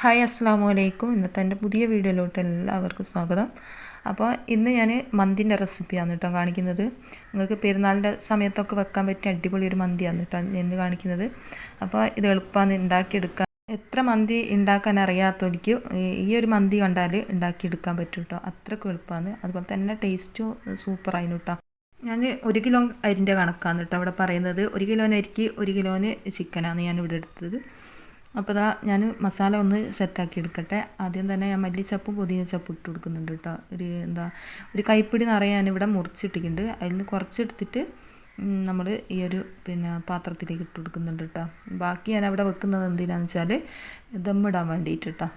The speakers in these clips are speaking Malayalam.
ഹായ് അസ്സാമു അലൈക്കും. ഇന്നത്തെ എൻ്റെ പുതിയ വീഡിയോയിലോട്ട് എല്ലാവർക്കും സ്വാഗതം. അപ്പോൾ ഇന്ന് ഞാൻ മന്തിൻ്റെ റെസിപ്പിയാണ് കേട്ടോ കാണിക്കുന്നത്. നിങ്ങൾക്ക് പെരുന്നാളിൻ്റെ സമയത്തൊക്കെ വെക്കാൻ പറ്റിയ അടിപൊളി ഒരു മന്തിയാണ് കേട്ടോ ഇന്ന് കാണിക്കുന്നത്. അപ്പോൾ ഇത് എളുപ്പമാണ് ഉണ്ടാക്കിയെടുക്കാൻ. എത്ര മന്തി ഉണ്ടാക്കാൻ അറിയാത്തവർക്ക് ഈ ഒരു മന്തി കണ്ടാൽ ഉണ്ടാക്കിയെടുക്കാൻ പറ്റും കേട്ടോ. അത്രയ്ക്ക് എളുപ്പമാണ്. അതുപോലെ തന്നെ ടേസ്റ്റും സൂപ്പറായിരുന്നു കേട്ടോ. ഞാൻ 1 കിലോ അരിൻ്റെ കണക്കാണ് കേട്ടോ ഇവിടെ പറയുന്നത്. 1 കിലോന് അരിക്ക് 1 കിലോന് ചിക്കനാണ് ഞാനിവിടെ എടുത്തത്. അപ്പോൾ ഇതാ ഞാൻ മസാല ഒന്ന് സെറ്റാക്കി എടുക്കട്ടെ. ആദ്യം തന്നെ ഞാൻ മല്ലിച്ചപ്പും പുതിനച്ചപ്പും ഇട്ട് കൊടുക്കുന്നുണ്ട് കേട്ടോ. ഒരു കൈപ്പിടി നിറയെ ഞാനിവിടെ മുറിച്ചിട്ടിട്ടുണ്ട്. അതിൽ നിന്ന് കുറച്ചെടുത്തിട്ട് നമ്മൾ ഈ ഒരു പാത്രത്തിലേക്ക് ഇട്ട് കൊടുക്കുന്നുണ്ട് കേട്ടോ. ബാക്കി ഞാൻ അവിടെ വെക്കുന്നത് എന്തിനാണെന്ന് വെച്ചാൽ ദമ്മിടാൻ വേണ്ടിയിട്ട് കേട്ടോ.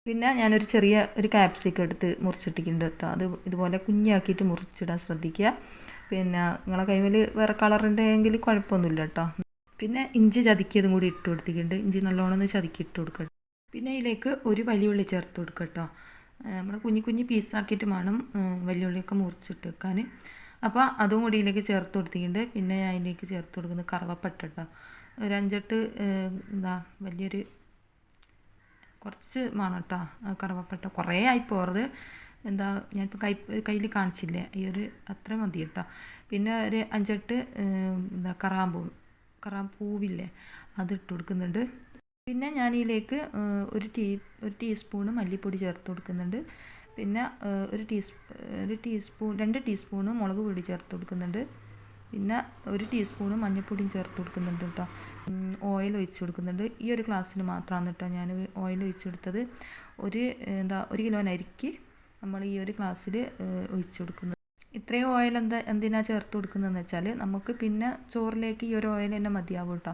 പിന്നെ ഞാനൊരു ചെറിയ ക്യാപ്സിക്കം എടുത്ത് മുറിച്ചിട്ടിട്ടുണ്ട് കേട്ടോ. അത് ഇതുപോലെ കുഞ്ഞാക്കിയിട്ട് മുറിച്ചിടാൻ ശ്രദ്ധിക്കുക. നിങ്ങളെ കൈമിൽ വേറെ കളറുണ്ടെങ്കിൽ കുഴപ്പമൊന്നുമില്ല കേട്ടോ. പിന്നെ ഇഞ്ചി ചതുക്കിയതും കൂടി ഇട്ട് കൊടുത്തിട്ടുണ്ട്. ഇഞ്ചി നല്ലോണം ഒന്ന് ചതുക്കി ഇട്ട് കൊടുക്കട്ടെ. പിന്നെ ഇതിലേക്ക് ഒരു വലിയ ഉള്ളി ചേർത്ത് കൊടുക്കട്ടോ. നമ്മൾ കുഞ്ഞു പീസാക്കിയിട്ട് വേണം വലിയ ഉള്ളിയൊക്കെ മുറിച്ചിട്ട് വെക്കാൻ. അപ്പോൾ അതും കൂടി ഇതിലേക്ക് ചേർത്ത് കൊടുത്തിട്ടുണ്ട്. പിന്നെ ഞാൻ അതിലേക്ക് ചേർത്ത് കൊടുക്കുന്നത് കറുവപ്പട്ട കേട്ടോ. ഒരു 5-8 വലിയൊരു കുറച്ച് വേണം കേട്ടോ കറുവപ്പട്ട. കുറേ ആയി പോകരുത്. ഞാനിപ്പോൾ കയ്യിൽ കാണിച്ചില്ലേ, ഈ ഒരു അത്ര മതി കേട്ടോ. പിന്നെ ഒരു 5-8 കറാമ്പൂവില്ലേ, അതിട്ട് കൊടുക്കുന്നുണ്ട്. പിന്നെ ഞാനിതിലേക്ക് ഒരു ടീസ്പൂണ് മല്ലിപ്പൊടി ചേർത്ത് കൊടുക്കുന്നുണ്ട്. പിന്നെ 2 ടീസ്പൂണ് മുളക് പൊടി ചേർത്ത് കൊടുക്കുന്നുണ്ട്. പിന്നെ 1 ടീസ്പൂണ് മഞ്ഞൾപ്പൊടിയും ചേർത്ത് കൊടുക്കുന്നുണ്ട് കേട്ടോ. ഓയിൽ ഒഴിച്ച് കൊടുക്കുന്നുണ്ട്. ഈ ഒരു ഗ്ലാസ്സിന് മാത്രമാണ് കേട്ടോ ഞാൻ ഓയിൽ ഒഴിച്ചെടുത്തത്. 1 കിലോന് അരിക്ക് നമ്മൾ ഈ ഒരു ഗ്ലാസ്സിൽ ഒഴിച്ച് കൊടുക്കുന്നത്. ഇത്രയും ഓയിൽ എന്തിനാണ് ചേർത്ത് കൊടുക്കുന്നതെന്ന് വെച്ചാൽ നമുക്ക് പിന്നെ ചോറിലേക്ക് ഈ ഒരു ഓയിൽ തന്നെ മതിയാവും കേട്ടോ.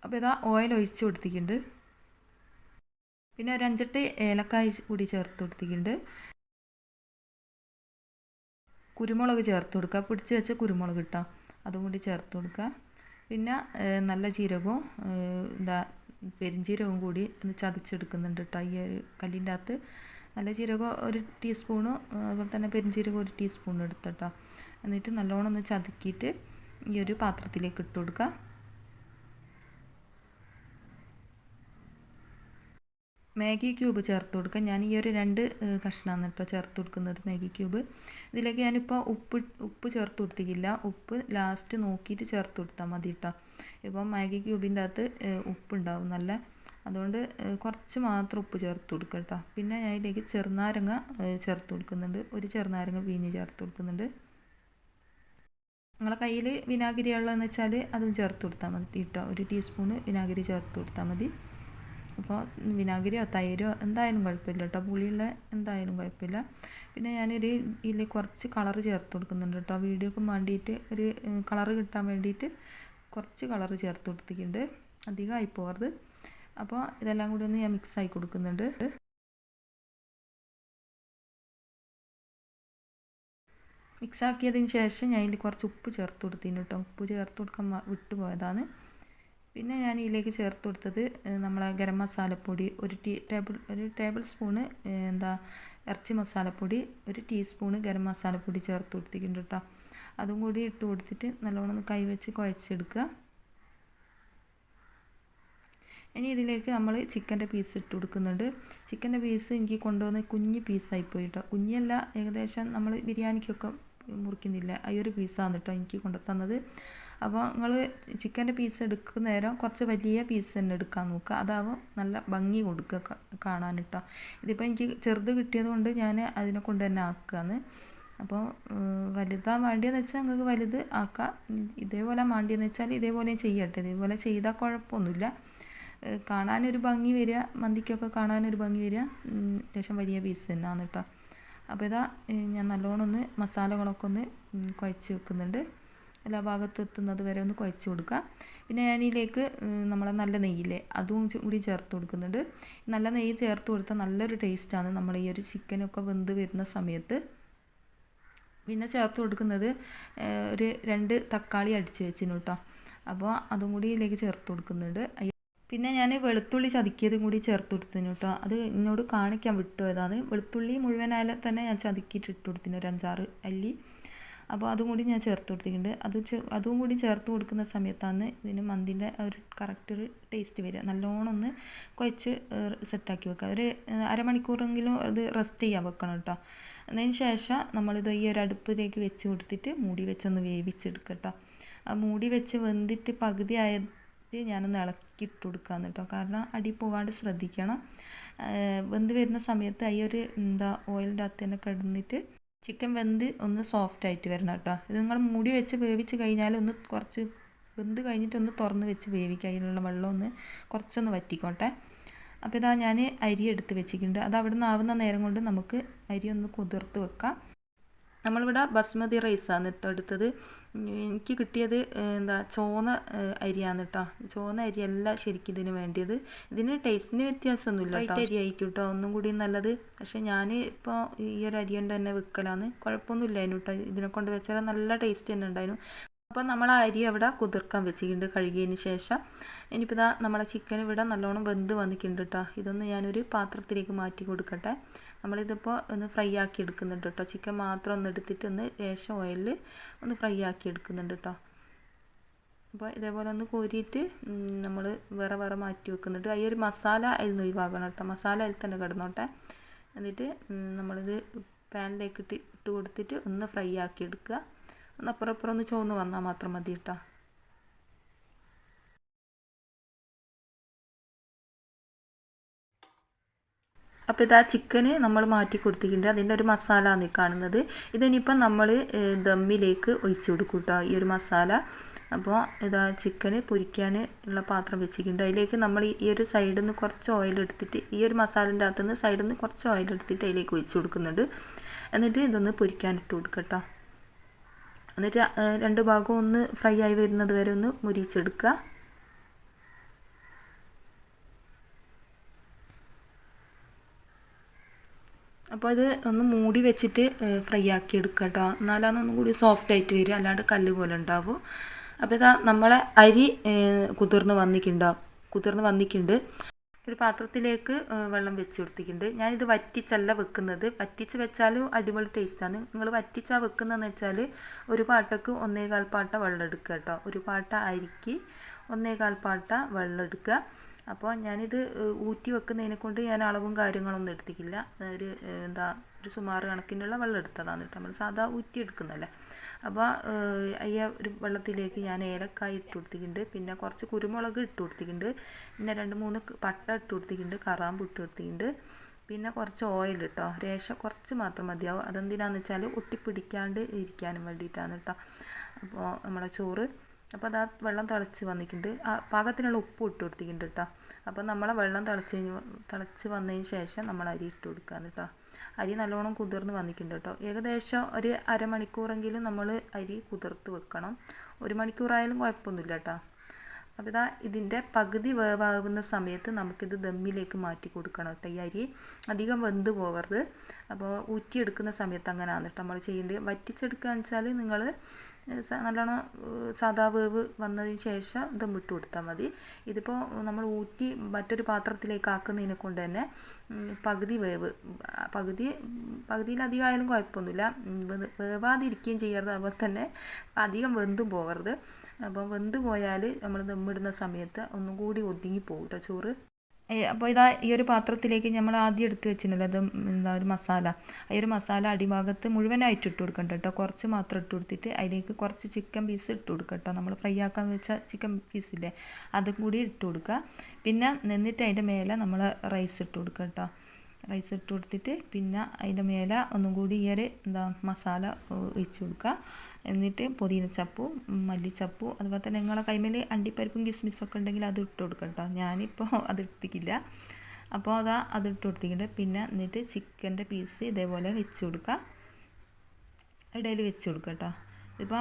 അപ്പോൾ ഇതാ ഓയിൽ ഒഴിച്ച് കൊടുത്തിട്ടുണ്ട്. പിന്നെ ഒരു 5-8 ഏലക്കായ കൂടി ചേർത്ത് കൊടുത്തിട്ടുണ്ട്. കുരുമുളക് ചേർത്ത് കൊടുക്കുക, പിടിച്ച് വെച്ച കുരുമുളക് കിട്ടാം, അതും കൂടി ചേർത്ത് കൊടുക്കുക. പിന്നെ നല്ല ജീരകവും പെരിഞ്ജീരകവും കൂടി ഒന്ന് ചതച്ചെടുക്കുന്നുണ്ട് കേട്ടോ. ഈ ഒരു കല്ലിൻ്റെ അകത്ത് നല്ല ജീരകം 1 ടീസ്പൂണും അതുപോലെ തന്നെ പെരിഞ്ജീരകം 1 ടീസ്പൂണും എടുത്തിട്ടോ. എന്നിട്ട് നല്ലോണം ഒന്ന് ചതുക്കിയിട്ട് ഈ ഒരു പാത്രത്തിലേക്ക് ഇട്ട് കൊടുക്കുക. മാഗി ക്യൂബ് ചേർത്ത് കൊടുക്കുക. ഞാൻ ഈ ഒരു 2 കഷ്ണമാണ് കേട്ടോ ചേർത്ത് കൊടുക്കുന്നത് മാഗി ക്യൂബ്. ഇതിലേക്ക് ഞാനിപ്പോൾ ഉപ്പ് ചേർത്ത് കൊടുത്തിട്ടില്ല. ഉപ്പ് ലാസ്റ്റ് നോക്കിയിട്ട് ചേർത്ത് കൊടുത്താൽ മതി കേട്ടോ. ഇപ്പം മാഗി ക്യൂബിൻ്റെ അകത്ത് ഉപ്പുണ്ടാവും നല്ല, അതുകൊണ്ട് കുറച്ച് മാത്രം ഉപ്പ് ചേർത്ത് കൊടുക്കുക കേട്ടോ. പിന്നെ ഞാൻ ഇതിലേക്ക് ചെറുനാരങ്ങ ചേർത്ത് കൊടുക്കുന്നുണ്ട്. ഒരു ചെറുനാരങ്ങ പിഴിഞ്ഞ് ചേർത്ത് കൊടുക്കുന്നുണ്ട്. നിങ്ങളെ കയ്യിൽ വിനാഗിരി ഉള്ളതെന്ന് വെച്ചാൽ അതും ചേർത്ത് കൊടുത്താൽ മതി കേട്ടോ. 1 ടീസ്പൂണ് വിനാഗിരി ചേർത്ത് കൊടുത്താൽ മതി. അപ്പോൾ വിനാഗിരിയോ തൈരോ എന്തായാലും കുഴപ്പമില്ല കേട്ടോ, പുളിയുള്ള എന്തായാലും കുഴപ്പമില്ല. പിന്നെ ഇതിൽ കുറച്ച് കളറ് ചേർത്ത് കൊടുക്കുന്നുണ്ട് കേട്ടോ. വീഡിയോക്ക് വേണ്ടിയിട്ട് ഒരു കളറ് കിട്ടാൻ വേണ്ടിയിട്ട് കുറച്ച് കളറ് ചേർത്ത് കൊടുത്തിട്ടുണ്ട്. അധികമായി പോകരുത്. അപ്പോൾ ഇതെല്ലാം കൂടി ഒന്ന് ഞാൻ മിക്സായി കൊടുക്കുന്നുണ്ട്. മിക്സാക്കിയതിന് ശേഷം ഞാൻ ഇതിൽ കുറച്ച് ഉപ്പ് ചേർത്ത് കൊടുത്തിട്ടുണ്ട് കേട്ടോ. ഉപ്പ് ചേർത്ത് കൊടുക്കാൻ വിട്ടുപോയതാണ്. പിന്നെ ഞാൻ ഇതിലേക്ക് ചേർത്ത് കൊടുത്തത് നമ്മളെ ഗരം മസാലപ്പൊടി ഒരു ടേബിൾ സ്പൂണ് ഇറച്ചി മസാലപ്പൊടി, 1 ടീസ്പൂണ് ഗരം മസാലപ്പൊടി ചേർത്ത് കൊടുത്തിട്ടുണ്ട് കേട്ടോ. അതും കൂടി ഇട്ട് കൊടുത്തിട്ട് നല്ലോണം ഒന്ന് കൈവച്ച് കുഴച്ചെടുക്കുക. ഇനി ഇതിലേക്ക് നമ്മൾ ചിക്കൻ്റെ പീസ് ഇട്ട് കൊടുക്കുന്നുണ്ട്. ചിക്കൻ്റെ പീസ് എനിക്ക് കൊണ്ടുവന്ന് കുഞ്ഞ് പീസായി പോയി കേട്ടോ. കുഞ്ഞല്ല, ഏകദേശം നമ്മൾ ബിരിയാണിക്കൊക്കെ മുറിക്കുന്നില്ല ആ ഒരു പീസാണ് കേട്ടോ എനിക്ക് കൊണ്ടു തന്നത്. അപ്പോൾ നിങ്ങൾ ചിക്കൻ്റെ പീസ് എടുക്കുന്ന നേരം കുറച്ച് വലിയ പീസ് തന്നെ എടുക്കാൻ നോക്കുക. അതാവും നല്ല ഭംഗി കൊടുക്കുക കാണാൻ കേട്ടോ. ഇതിപ്പോൾ എനിക്ക് ചെറുത് കിട്ടിയത് കൊണ്ട് ഞാൻ അതിനെ കൊണ്ട് തന്നെ ആക്കുകയാണ്. അപ്പോൾ വലുതാൻ വേണ്ടിയെന്ന് വെച്ചാൽ നിങ്ങൾക്ക് വലുത് ആക്കാം. ഇതേപോലെ വേണ്ടിയെന്ന് വെച്ചാൽ ഇതേപോലെ ചെയ്യട്ടെ. ഇതേപോലെ ചെയ്താൽ കുഴപ്പമൊന്നുമില്ല. കാണാനൊരു ഭംഗി വരിക, മന്തിക്കൊക്കെ കാണാനൊരു ഭംഗി വരിക ലേശം വലിയ പീസ് തന്നെയാണ് കേട്ടോ. അപ്പോൾ ഇതാ ഞാൻ നല്ലോണം ഒന്ന് മസാലകളൊക്കെ ഒന്ന് കുഴച്ച് വെക്കുന്നുണ്ട്. എല്ലാ ഭാഗത്തും എത്തുന്നത് വരെ ഒന്ന് കുഴച്ച് കൊടുക്കുക. പിന്നെ ഞാനിതിലേക്ക് നമ്മളെ നല്ല നെയ്യില്ലേ അതും കൂടി ചേർത്ത് കൊടുക്കുന്നുണ്ട്. നല്ല നെയ്യ് ചേർത്ത് കൊടുത്താൽ നല്ലൊരു ടേസ്റ്റാണ് നമ്മൾ ഈ ഒരു ചിക്കനൊക്കെ വെന്ത് വരുന്ന സമയത്ത്. പിന്നെ ചേർത്ത് കൊടുക്കുന്നത് ഒരു 2 തക്കാളി അടിച്ച് വെച്ചിന് കേട്ടോ. അപ്പോൾ അതും കൂടി ഇതിലേക്ക് ചേർത്ത് കൊടുക്കുന്നുണ്ട്. പിന്നെ ഞാൻ വെളുത്തുള്ളി ചതുക്കിയതും കൂടി ചേർത്ത് കൊടുത്തിന് കേട്ടോ. അത് എന്നോട് കാണിക്കാൻ വിട്ടുപോയതാണ്. വെളുത്തുള്ളി മുഴുവനായാലും തന്നെ ഞാൻ ചതുക്കിയിട്ട് ഇട്ട് കൊടുത്തിന്, ഒരു 5-6 അല്ലി. അപ്പോൾ അതും കൂടി ഞാൻ ചേർത്ത് കൊടുത്തിട്ടുണ്ട്. അതും കൂടി ചേർത്ത് കൊടുക്കുന്ന സമയത്താണ് ഇതിന് മന്തിൻ്റെ ഒരു കറക്റ്റ് ഒരു ടേസ്റ്റ് വരിക. നല്ലോണം ഒന്ന് കുഴച്ച് സെറ്റാക്കി വെക്കുക. ഒരു അരമണിക്കൂറെങ്കിലും അത് റെസ്റ്റ് ചെയ്യാൻ വെക്കണം കേട്ടോ. അതിന് ശേഷം നമ്മളിത് ഈ ഒരു അടുപ്പിലേക്ക് വെച്ച് കൊടുത്തിട്ട് മൂടി വെച്ചൊന്ന് വേവിച്ചെടുക്കുക കേട്ടോ. ആ മൂടി വെച്ച് വെന്തിട്ട് പകുതി ആയത് ഞാനൊന്ന് ഇളക്കിയിട്ട് കൊടുക്കാമെന്ന് കേട്ടോ. കാരണം അടി പോകാണ്ട് ശ്രദ്ധിക്കണം. വെന്ത് വരുന്ന സമയത്ത് ഈ ഒരു ഓയിലിൻ്റെ അകത്ത് തന്നെ കിടന്നിട്ട് ചിക്കൻ വെന്ത് ഒന്ന് സോഫ്റ്റ് ആയിട്ട് വരണം കേട്ടോ. ഇത് നിങ്ങൾ മൂടി വെച്ച് വേവിച്ച് കഴിഞ്ഞാൽ ഒന്ന് കുറച്ച് വെന്ത് കഴിഞ്ഞിട്ട് ഒന്ന് തുറന്ന് വെച്ച് വേവിക്കുക. അതിനുള്ള വെള്ളം ഒന്ന് കുറച്ചൊന്ന് വറ്റിക്കോട്ടെ. അപ്പോൾ ഇതാ ഞാൻ അരി എടുത്ത് വെച്ചിട്ടുണ്ട്. അത് അവിടെ നിന്ന് ആവുന്ന നേരം കൊണ്ട് നമുക്ക് അരി ഒന്ന് കുതിർത്ത് വെക്കാം. നമ്മളിവിടെ ബസ്മതി റൈസാണ് കേട്ടോ എടുത്തത്. എനിക്ക് കിട്ടിയത് ചോന്ന അരിയാണ് കേട്ടോ. ചോന്ന അരിയല്ല ശരിക്കും ഇതിന് വേണ്ടിയത്. ഇതിന് ടേസ്റ്റിന് വ്യത്യാസമൊന്നുമില്ല. വൈറ്റ് അരി ആയിരിക്കും കേട്ടോ ഒന്നും കൂടി നല്ലത്. പക്ഷേ ഞാൻ ഇപ്പോൾ ഈ ഒരു അരി കൊണ്ട് തന്നെ വെക്കലാണ്. കുഴപ്പമൊന്നുമില്ലായിരുന്നു കേട്ടോ. ഇതിനെ കൊണ്ട് വെച്ചാൽ നല്ല ടേസ്റ്റ് തന്നെ ഉണ്ടായിരുന്നു. അപ്പോൾ നമ്മൾ ആ അരി അവിടെ കുതിർക്കാൻ വെച്ചിട്ടുണ്ട് കഴുകിയതിന് ശേഷം. ഇനിയിപ്പോൾ ഇതാ നമ്മളെ ചിക്കൻ ഇവിടെ നല്ലോണം വെന്ത് വന്നിട്ടുണ്ട് കേട്ടോ. ഇതൊന്ന് ഞാനൊരു പാത്രത്തിലേക്ക് മാറ്റി കൊടുക്കട്ടെ. നമ്മളിതിപ്പോൾ ഒന്ന് ഫ്രൈ ആക്കി എടുക്കുന്നുണ്ട് കേട്ടോ. ചിക്കൻ മാത്രം ഒന്ന് എടുത്തിട്ട് ഒന്ന് ലേശം ഓയിലിൽ ഒന്ന് ഫ്രൈ ആക്കി എടുക്കുന്നുണ്ട് കേട്ടോ. അപ്പോൾ ഇതേപോലെ ഒന്ന് കോരിയിട്ട് നമ്മൾ വേറെ മാറ്റി വെക്കുന്നുണ്ട്. ഈ ഒരു മസാല അതിൽ നിന്ന് ഒഴിവാക്കണം കേട്ടോ. മസാല അതിൽ തന്നെ കിടന്നോട്ടെ. എന്നിട്ട് നമ്മളിത് പാനിലേക്ക് ഇട്ട് കൊടുത്തിട്ട് ഒന്ന് ഫ്രൈ ആക്കി എടുക്കുക. ഒന്ന് അപ്പുറം ഒന്ന് ചുവന്ന് വന്നാൽ മാത്രം മതി കേട്ടോ. അപ്പോൾ ഇതാ ചിക്കന് നമ്മൾ മാറ്റി കൊടുത്തിട്ടുണ്ട്. അതിൻ്റെ ഒരു മസാല ആണ് കാണുന്നത്. ഇതിനിപ്പം നമ്മൾ ദമ്മിലേക്ക് ഒഴിച്ചു കൊടുക്കും കേട്ടോ ഈ ഒരു മസാല. അപ്പോൾ ഇതാ ചിക്കന് പൊരിക്കാൻ ഉള്ള പാത്രം വെച്ചിട്ടുണ്ട്. അതിലേക്ക് നമ്മൾ ഈ ഒരു സൈഡിൽ നിന്ന് കുറച്ച് ഓയിൽ എടുത്തിട്ട് ഈ ഒരു മസാലൻ്റെ അകത്ത് നിന്ന് സൈഡിൽ നിന്ന് കുറച്ച് ഓയിൽ എടുത്തിട്ട് അതിലേക്ക് ഒഴിച്ചു കൊടുക്കുന്നുണ്ട്. എന്നിട്ട് ഇതൊന്ന് പൊരിക്കാനിട്ട് കൊടുക്കുക കേട്ടോ. എന്നിട്ട് രണ്ട് ഭാഗവും ഒന്ന് ഫ്രൈ ആയി വരുന്നത് വരെ ഒന്ന് മുരിച്ചെടുക്കുക. അപ്പോൾ ഇത് ഒന്ന് മൂടി വെച്ചിട്ട് ഫ്രൈ ആക്കി എടുക്കുക കേട്ടോ. എന്നാലാണ് ഒന്നും കൂടി സോഫ്റ്റ് ആയിട്ട് വരും. അല്ലാണ്ട് കല്ല് പോലെ ഉണ്ടാവും. അപ്പോൾ ഇതാ നമ്മളെ അരി കുതിർന്ന് വന്നിട്ടുണ്ട്. ഒരു പാത്രത്തിലേക്ക് വെള്ളം വെച്ച് കൊടുത്തിട്ടുണ്ട്. ഞാനിത് വറ്റിച്ചല്ല വെക്കുന്നത്. വറ്റിച്ച് വെച്ചാലും അടിപൊളി ടേസ്റ്റാണ്. നിങ്ങൾ വറ്റിച്ചാൽ വെക്കുന്നതെന്ന് വെച്ചാൽ ഒരു പാട്ടക്ക് 1.25 പാട്ട വെള്ളം എടുക്കുക കേട്ടോ. ഒരു പാട്ട അരിക്ക് 1.25 പാട്ട വെള്ളം എടുക്കുക. അപ്പോൾ ഞാനിത് ഊറ്റി വെക്കുന്നതിനെ കൊണ്ട് ഞാൻ അളവും കാര്യങ്ങളൊന്നും എടുത്തിട്ടില്ല. ഒരു സുമാറ് കണക്കിനുള്ള വെള്ളം എടുത്തതാണ് കേട്ടോ. നമ്മൾ സാധാ ഊറ്റി എടുക്കുന്നല്ലേ. അപ്പോൾ ഒരു വെള്ളത്തിലേക്ക് ഞാൻ ഏലക്കായ ഇട്ട് കൊടുത്തിട്ടുണ്ട്. പിന്നെ കുറച്ച് കുരുമുളക് ഇട്ട് കൊടുത്തിട്ടുണ്ട്. പിന്നെ 2-3 പട്ട ഇട്ട് കൊടുത്തിട്ടുണ്ട്. കറാമ്പ് ഇട്ട് കൊടുത്തിട്ടുണ്ട്. പിന്നെ കുറച്ച് ഓയിൽ കേട്ടോ. കുറച്ച് മാത്രം മതിയാവും. അതെന്തിനാന്ന് വെച്ചാൽ ഒട്ടിപ്പിടിക്കാണ്ട് ഇരിക്കാനും വേണ്ടിയിട്ടാണ് കേട്ടോ. അപ്പോൾ നമ്മളെ ചോറ് അപ്പോൾ അത് വെള്ളം തിളച്ച് വന്നിട്ടുണ്ട്. പാകത്തിനുള്ള ഉപ്പ് ഇട്ട് കൊടുത്തിട്ടുണ്ട് കേട്ടോ. അപ്പോൾ നമ്മളെ വെള്ളം തിളച്ച് വന്നതിന് ശേഷം നമ്മൾ അരി ഇട്ട് കൊടുക്കാന്ന് കേട്ടോ. അരി നല്ലോണം കുതിർന്ന് വന്നിട്ടുണ്ട് കേട്ടോ. ഏകദേശം ഒരു അരമണിക്കൂറെങ്കിലും നമ്മൾ അരി കുതിർത്ത് വെക്കണം. 1 മണിക്കൂറായാലും കുഴപ്പമൊന്നുമില്ല കേട്ടോ. അപ്പോൾ ഇതാ ഇതിൻ്റെ പകുതി വേവാകുന്ന സമയത്ത് നമുക്കിത് ദമ്മിലേക്ക് മാറ്റി കൊടുക്കണം കേട്ടോ. ഈ അരി അധികം വെന്ത് പോകരുത്. അപ്പോൾ ഊറ്റിയെടുക്കുന്ന സമയത്ത് അങ്ങനെയാണ് കേട്ടോ നമ്മൾ ചെയ്യേണ്ടത്. വറ്റിച്ചെടുക്കുകയെന്ന് വെച്ചാൽ നിങ്ങൾ നല്ലോണം സാധാ വേവ് വന്നതിന് ശേഷം ദമ്മിട്ട് കൊടുത്താൽ മതി. ഇതിപ്പോൾ നമ്മൾ ഊറ്റി മറ്റൊരു പാത്രത്തിലേക്ക് ആക്കുന്നതിനെ കൊണ്ട് തന്നെ പകുതി വേവ് പകുതിയിലധികം ആയാലും കുഴപ്പമൊന്നുമില്ല. വേവാതിരിക്കുകയും ചെയ്യരുത്. അതുപോലെ തന്നെ അധികം വെന്തും പോകരുത്. അപ്പോൾ വെന്ത് പോയാൽ നമ്മൾ ദമ്മിടുന്ന സമയത്ത് ഒന്നും കൂടി ഒതുങ്ങി പോകും കേട്ടോ ചോറ്. അപ്പോൾ ഇതാ ഈ ഒരു പാത്രത്തിലേക്ക് നമ്മൾ ആദ്യം എടുത്ത് വെച്ചിട്ടുണ്ടല്ലോ ഒരു മസാല. ഈ ഒരു മസാല അടിഭാഗത്ത് മുഴുവനായിട്ട് ഇട്ട് കൊടുക്കണ്ട കേട്ടോ. കുറച്ച് മാത്രം ഇട്ട് കൊടുത്തിട്ട് അതിലേക്ക് കുറച്ച് ചിക്കൻ പീസ് ഇട്ട് കൊടുക്കുക കേട്ടോ. നമ്മൾ ഫ്രൈ ആക്കാൻ വെച്ച ചിക്കൻ പീസില്ലേ അതും കൂടി ഇട്ട് കൊടുക്കുക. പിന്നെ എന്നിട്ട് അതിൻ്റെ മേലെ നമ്മൾ റൈസ് ഇട്ട് കൊടുക്കുക കേട്ടോ. റൈസ് ഇട്ട് കൊടുത്തിട്ട് പിന്നെ അതിൻ്റെ മേലെ ഒന്നും കൂടി ഈ ഒരു മസാല ഒഴിച്ച് കൊടുക്കുക. എന്നിട്ട് പുതിനച്ചപ്പു മല്ലിച്ചപ്പു അതുപോലെ തന്നെ നിങ്ങളെ കൈമേൽ അണ്ടിപ്പരിപ്പും കിസ്മിസൊക്കെ ഉണ്ടെങ്കിൽ അത് ഇട്ട് കൊടുക്കുക കേട്ടോ. ഞാനിപ്പോൾ അത് എടുത്തിട്ടില്ല. അപ്പോൾ അത് ഇട്ട് കൊടുത്തിട്ടുണ്ട്. പിന്നെ എന്നിട്ട് ചിക്കൻ്റെ പീസ് ഇതേപോലെ വെച്ച് കൊടുക്കുക. ഇടയിൽ വെച്ച് കൊടുക്കുക കേട്ടോ. ഇപ്പോൾ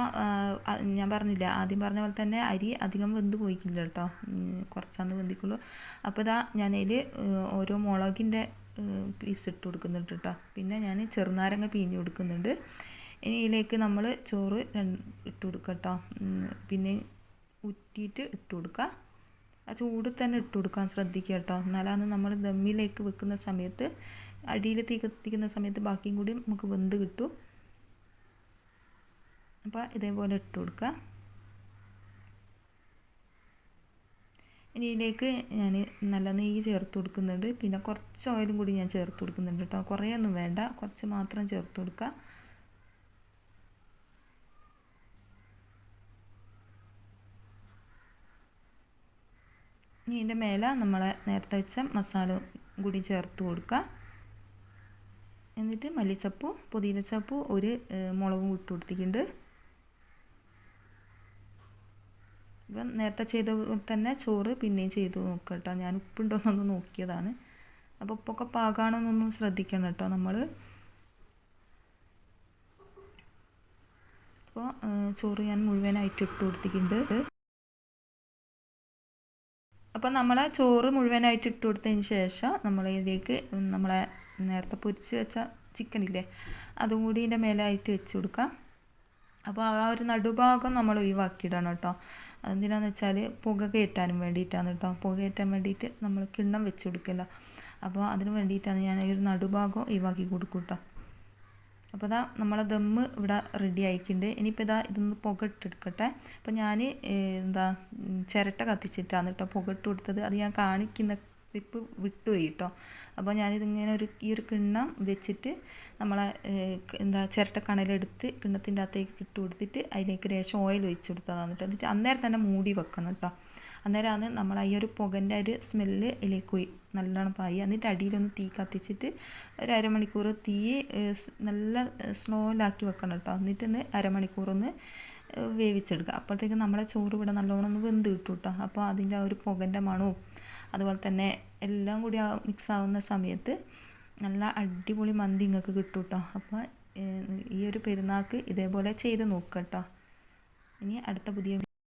ഞാൻ പറഞ്ഞില്ല ആദ്യം പറഞ്ഞ പോലെ തന്നെ അരി അധികം വെന്ത് പോയിക്കില്ല കേട്ടോ. കുറച്ചാന്ന് വെന്തിക്കുള്ളൂ. അപ്പോൾ ഞാനതിൽ ഓരോ മുളകിൻ്റെ പീസ് ഇട്ട് കൊടുക്കുന്നുണ്ട് കേട്ടോ. പിന്നെ ഞാൻ ചെറുനാരങ്ങ പിഴിഞ്ഞ് കൊടുക്കുന്നുണ്ട്. ഇനി ഇതിലേക്ക് നമ്മൾ ചോറ് ഇട്ട് കൊടുക്കുക കേട്ടോ. പിന്നെ ഊറ്റിയിട്ട് ഇട്ട് കൊടുക്കുക. ആ ചൂട് തന്നെ ഇട്ട് കൊടുക്കാൻ ശ്രദ്ധിക്കുക കേട്ടോ. എന്നാലാണ് നമ്മൾ ദമ്മിലേക്ക് വെക്കുന്ന സമയത്ത് അടിയിൽ തീ കത്തിക്കുന്ന സമയത്ത് ബാക്കിയും കൂടി നമുക്ക് വെന്ത് കിട്ടും. അപ്പോൾ ഇതേപോലെ ഇട്ട് കൊടുക്കുക. ഇനി ഇതിലേക്ക് ഞാൻ നല്ല നെയ്യ് ചേർത്ത് കൊടുക്കുന്നുണ്ട്. പിന്നെ കുറച്ച് ഓയിലും കൂടി ഞാൻ ചേർത്ത് കൊടുക്കുന്നുണ്ട് കേട്ടോ. കുറേയൊന്നും വേണ്ട, കുറച്ച് മാത്രം ചേർത്ത് കൊടുക്കുക. ഇനി ഇതിൻ്റെ മേലെ നമ്മൾ നേരത്തെ വെച്ച മസാല കൂടി ചേർത്ത് കൊടുക്കുക. എന്നിട്ട് മല്ലിച്ചപ്പൂ, പുതിനച്ചപ്പൂ, ഒരു മുളകും ഇട്ട് കൊടുത്തിട്ടുണ്ട്. ഇപ്പം നേരത്തെ ചെയ്ത തന്നെ ചോറ് പിന്നെയും ചെയ്ത് നോക്കുക കേട്ടോ. ഞാൻ ഉപ്പുണ്ടോയെന്നൊന്ന് നോക്കിയതാണ്. അപ്പോൾ ഉപ്പൊക്കെ പാകാണോന്നൊന്നും ശ്രദ്ധിക്കണം കേട്ടോ നമ്മൾ. അപ്പോൾ ചോറ് ഞാൻ മുഴുവനായിട്ട് ഇട്ട് കൊടുത്തിട്ടുണ്ട്. അപ്പോൾ നമ്മൾ ചോറ് മുഴുവനായിട്ട് ഇട്ട് കൊടുത്തതിന് ശേഷം നമ്മൾ ഇതിലേക്ക് നമ്മളെ നേരത്തെ പൊരിച്ച് വെച്ച ചിക്കനില്ലേ, അതും കൂടി ഇതിൻ്റെ മേലായിട്ട് വെച്ച് കൊടുക്കാം. അപ്പോൾ ആ ഒരു നടുഭാഗം നമ്മൾ ഒഴിവാക്കിയിടണം കേട്ടോ. അതെന്തിനാന്ന് വെച്ചാൽ പുക കയറ്റാനും വേണ്ടിയിട്ടാണ് കേട്ടോ. പുക കയറ്റാൻ വേണ്ടിയിട്ട് നമ്മൾ കിണ്ണം വെച്ച് കൊടുക്കില്ല. അപ്പോൾ അതിന് വേണ്ടിയിട്ടാണ് ഞാൻ ഈ ഒരു നടുഭാഗം ഒഴിവാക്കി കൊടുക്കും കേട്ടോ. അപ്പോൾ ഇതാ നമ്മളെ ദമ്മ് ഇവിടെ റെഡി ആയിട്ടുണ്ട്. ഇനിയിപ്പോൾ ഇതൊന്ന് പുക ഇട്ടെടുക്കട്ടെ. അപ്പോൾ ഞാൻ ചിരട്ട കത്തിച്ചിട്ടാണ് കേട്ടോ പുക ഇട്ട് കൊടുത്തത്. അത് ഞാൻ കാണിക്കുന്ന ക്ലിപ്പ് വിട്ടുപോയി കേട്ടോ. അപ്പോൾ ഞാനിതിങ്ങനെ ഈ ഒരു കിണ്ണം വെച്ചിട്ട് നമ്മളെ ചിരട്ട കണലെടുത്ത് കിണ്ണത്തിൻ്റെ അകത്തേക്ക് ഇട്ട് കൊടുത്തിട്ട് അതിലേക്ക് ലേശം ഓയിൽ ഒഴിച്ച് കൊടുത്തതാണ് കേട്ടോ. എന്നിട്ട് അന്നേരം തന്നെ മൂടി വെക്കണം കേട്ടോ. അന്നേരമാണ് നമ്മൾ ഈ ഒരു പുകൻ്റെ ഒരു സ്മെല്ല് അതിലേക്ക് നല്ലോണം പായി. എന്നിട്ട് അടിയിലൊന്ന് തീ കത്തിച്ചിട്ട് ഒരു അരമണിക്കൂർ തീ നല്ല സ്ലോയിലാക്കി വെക്കണം കേട്ടോ. എന്നിട്ടൊന്ന് അരമണിക്കൂറൊന്ന് വേവിച്ചെടുക്കുക. അപ്പോഴത്തേക്ക് നമ്മളെ ചോറ് ഇവിടെ നല്ലോണം ഒന്ന് വെന്ത് കിട്ടും കേട്ടോ. അപ്പോൾ അതിൻ്റെ ആ ഒരു പുകൻ്റെ മണവും അതുപോലെ തന്നെ എല്ലാം കൂടി മിക്സ് ആവുന്ന സമയത്ത് നല്ല അടിപൊളി മന്തി നിങ്ങൾക്ക് കിട്ടും കേട്ടോ. അപ്പോൾ ഈ ഒരു പെരുന്നാൾക്ക് ഇതേപോലെ ചെയ്ത് നോക്കുക കേട്ടോ. ഇനി അടുത്ത പുതിയ